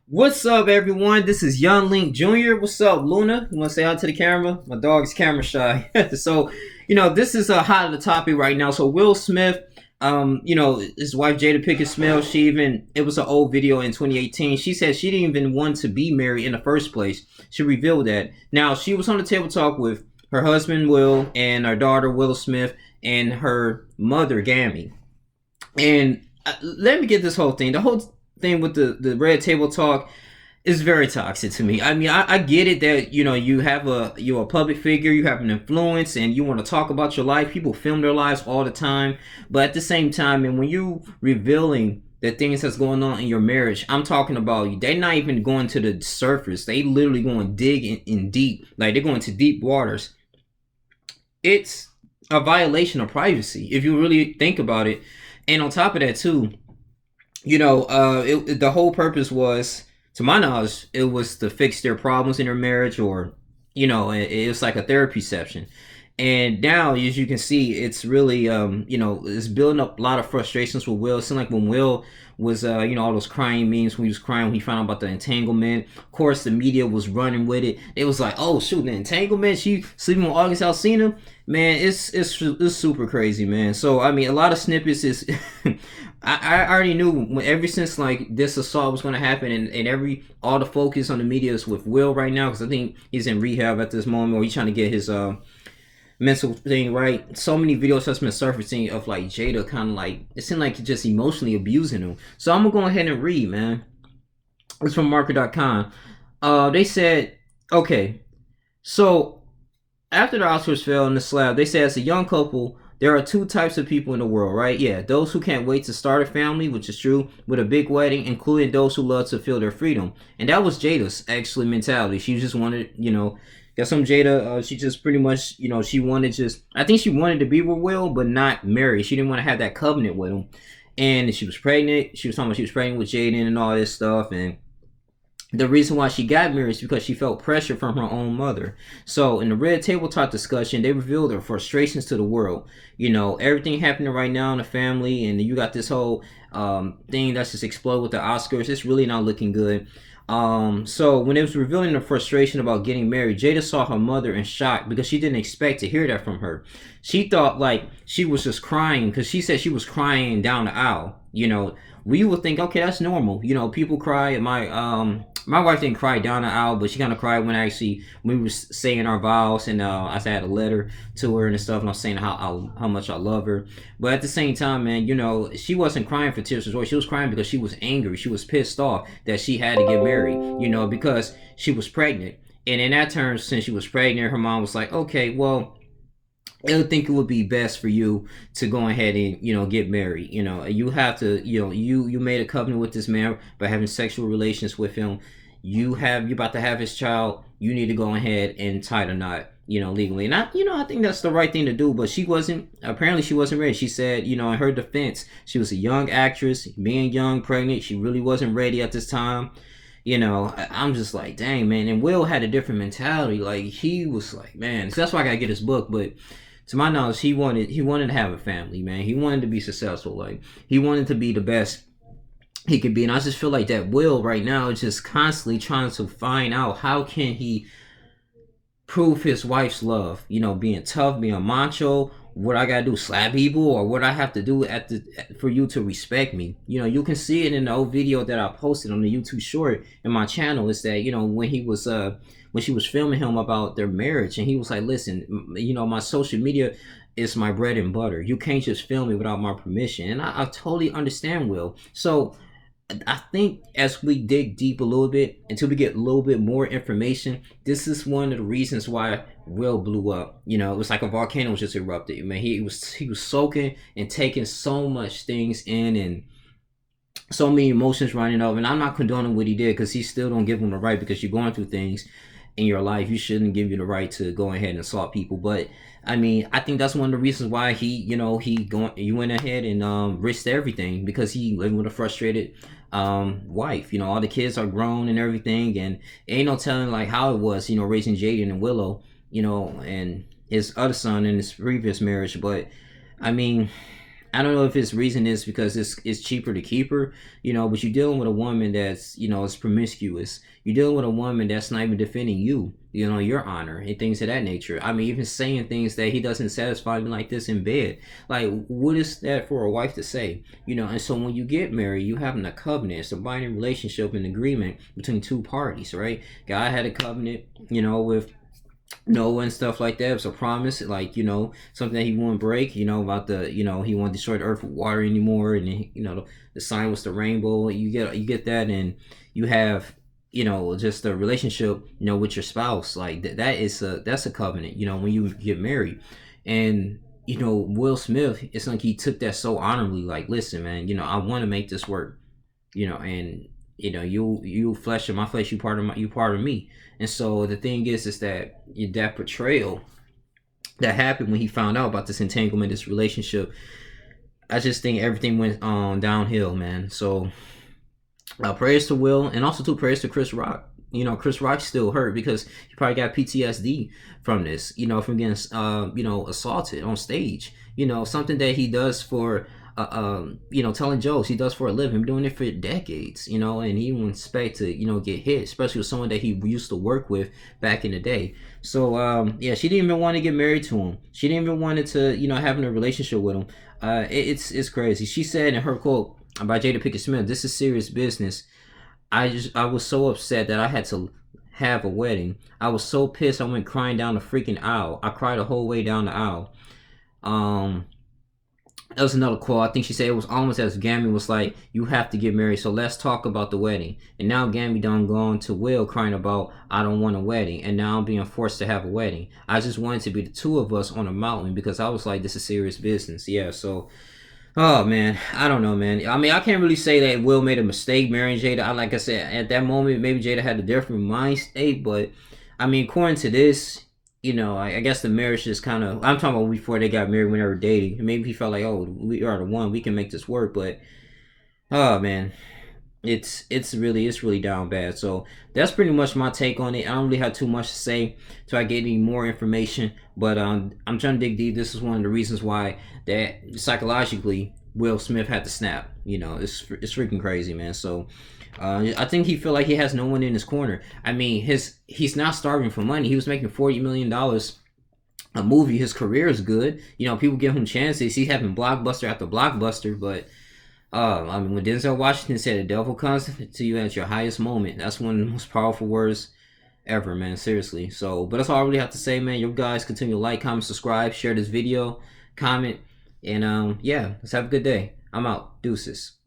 What's up, everyone? This is Young Link Jr. What's up, Luna? You want to say hi to the camera? My dog's camera shy. This is a hot of the topic right now. So, Will Smith, his wife Jada Pinkett Smith, it was an old video in 2018. She said she didn't even want to be married in the first place. She revealed that. Now, she was on the table talk with her husband, Will, and her daughter, Willow Smith, and her mother, Gammy. And let me get this whole thing. The whole thing with the red table talk is very toxic to me. I mean, I get it that you're a public figure, you have an influence, and you want to talk about your life. People film their lives all the time, but at the same time, and when you revealing the things that's going on in your marriage, I'm talking about they're not even going to the surface. They literally going dig in deep, like they're going to deep waters. It's a violation of privacy if you really think about it. And on top of that, too, the whole purpose was, to my knowledge, it was to fix their problems in their marriage, or it was like a therapy session. And now, as you can see, it's really it's building up a lot of frustrations with Will. It seemed like when Will was all those crying memes, when he was crying when he found out about the entanglement. Of course, the media was running with it. It was like, oh shoot, the entanglement, she sleeping with August Alsina. Man, it's super crazy, man. So I mean, a lot of snippets is I already knew ever since like this assault was going to happen, and all the focus on the media is with Will right now, because I think he's in rehab at this moment, or he's trying to get his mental thing right. So many videos has been surfacing of like Jada kind of like, it seemed like just emotionally abusing him. So I'm gonna go ahead and read, man. It's from marker.com. They said, okay, so after the Oscars fell in the slab, they said as a young couple, there are two types of people in the world, right? Yeah, those who can't wait to start a family, which is true, with a big wedding, including those who love to feel their freedom. And that was Jada's actually mentality. She just wanted, got some Jada. She just pretty much, she wanted I think she wanted to be with Will, but not marry. She didn't want to have that covenant with him. And she was pregnant. She was talking about she was pregnant with Jaden and all this stuff. And the reason why she got married is because she felt pressure from her own mother. So in the red table talk discussion, they revealed their frustrations to the world. Everything happening right now in the family, and you got this whole thing that's just exploded with the Oscars. It's really not looking good. So when it was revealing the frustration about getting married, Jada saw her mother in shock because she didn't expect to hear that from her. She thought like she was just crying, because she said she was crying down the aisle. We would think, okay, that's normal. People cry. My wife didn't cry down the aisle, but she kind of cried when we were saying our vows, and I had a letter to her and stuff, and I was saying how much I love her. But at the same time, man, she wasn't crying for tears of joy. She was crying because she was angry. She was pissed off that she had to get married, because she was pregnant. And in that term, since she was pregnant, her mom was like, okay, well, I would think it would be best for you to go ahead and get married. You have to, you made a covenant with this man by having sexual relations with him. You about to have his child. You need to go ahead and tie the knot, legally. And I think that's the right thing to do. But she wasn't ready. She said, in her defense, she was a young actress, being young, pregnant. She really wasn't ready at this time. I'm just like, dang, man. And Will had a different mentality. Like, he was like, man, so that's why I gotta get his book. But to my knowledge, he wanted to have a family, man. He wanted to be successful. Like, he wanted to be the best he could be. And I just feel like that Will right now is just constantly trying to find out how can he prove his wife's love. Being tough, being macho. What I gotta do, slap people, or what I have to do for you to respect me. You can see it in the old video that I posted on the YouTube short in my channel. Is that when she was filming him about their marriage, and he was like, listen, my social media is my bread and butter. You can't just film me without my permission. And I totally understand Will. So I think as we dig deep a little bit, until we get a little bit more information, this is one of the reasons why Will blew up. It was like a volcano just erupted. Man, he was soaking and taking so much things in, and so many emotions running over. And I'm not condoning what he did, because he still don't give him the right, because you're going through things in your life. You shouldn't give you the right to go ahead and assault people. But I mean, I think that's one of the reasons why he went ahead and risked everything, because he living with a frustrated wife. All the kids are grown and everything, and ain't no telling like how it was, raising Jaden and Willow, and his other son in his previous marriage. But I mean, I don't know if his reason is because it's cheaper to keep her, but you're dealing with a woman that's, is promiscuous. You're dealing with a woman that's not even defending you, your honor and things of that nature. I mean, even saying things that he doesn't satisfy me like this in bed. Like, what is that for a wife to say? And so when you get married, you having a covenant. It's a binding relationship and agreement between two parties, right? God had a covenant, with Noah and stuff like that. It was a promise, like, something that he wouldn't break, about he won't destroy the earth with water anymore, and the sign was the rainbow. You get that, and you have, just a relationship, with your spouse. Like that's a covenant, when you get married. And Will Smith, it's like he took that so honorably, like, listen, man, I want to make this work, and you flesh of my flesh, you part of me. And so the thing is that that portrayal that happened when he found out about this entanglement, this relationship, I just think everything went downhill, man. So prayers to Will, and also two prayers to Chris Rock. Chris Rock's still hurt because he probably got PTSD from this, from getting assaulted on stage. Something that he does for telling jokes. He does for a living, doing it for decades, and he wouldn't expect to, get hit, especially with someone that he used to work with back in the day. So, yeah, she didn't even want to get married to him. She didn't even want to, having a relationship with him. It's crazy. She said in her quote by Jada Pinkett Smith, "This is serious business. I was so upset that I had to have a wedding. I was so pissed I went crying down the freaking aisle. I cried the whole way down the aisle." That was another quote. I think she said it was almost as Gammy was like, "You have to get married, so let's talk about the wedding." And now Gammy done gone to Will crying about, "I don't want a wedding," and now I'm being forced to have a wedding. I just wanted to be the two of us on a mountain because I was like, this is serious business. Yeah, so oh man, I don't know, man. I mean, I can't really say that Will made a mistake marrying Jada. Like I said, at that moment, maybe Jada had a different mind state, but I mean, according to this, I guess the marriage is kind of. I'm talking about before they got married, when they were dating. Maybe he felt like, oh, we are the one, we can make this work. But oh man, it's really down bad. So that's pretty much my take on it. I don't really have too much to say till I get any more information. But I'm trying to dig deep. This is one of the reasons why that psychologically Will Smith had to snap. It's freaking crazy, man. So I think he feel like he has no one in his corner. I mean, he's not starving for money. He was making $40 million a movie. His career is good. People give him chances. He's having blockbuster after blockbuster, but I mean, when Denzel Washington said the devil comes to you at your highest moment, that's one of the most powerful words ever, man. Seriously. So, but that's all I really have to say, man. You guys continue to like, comment, subscribe, share this video, comment, and yeah, let's have a good day. I'm out. Deuces.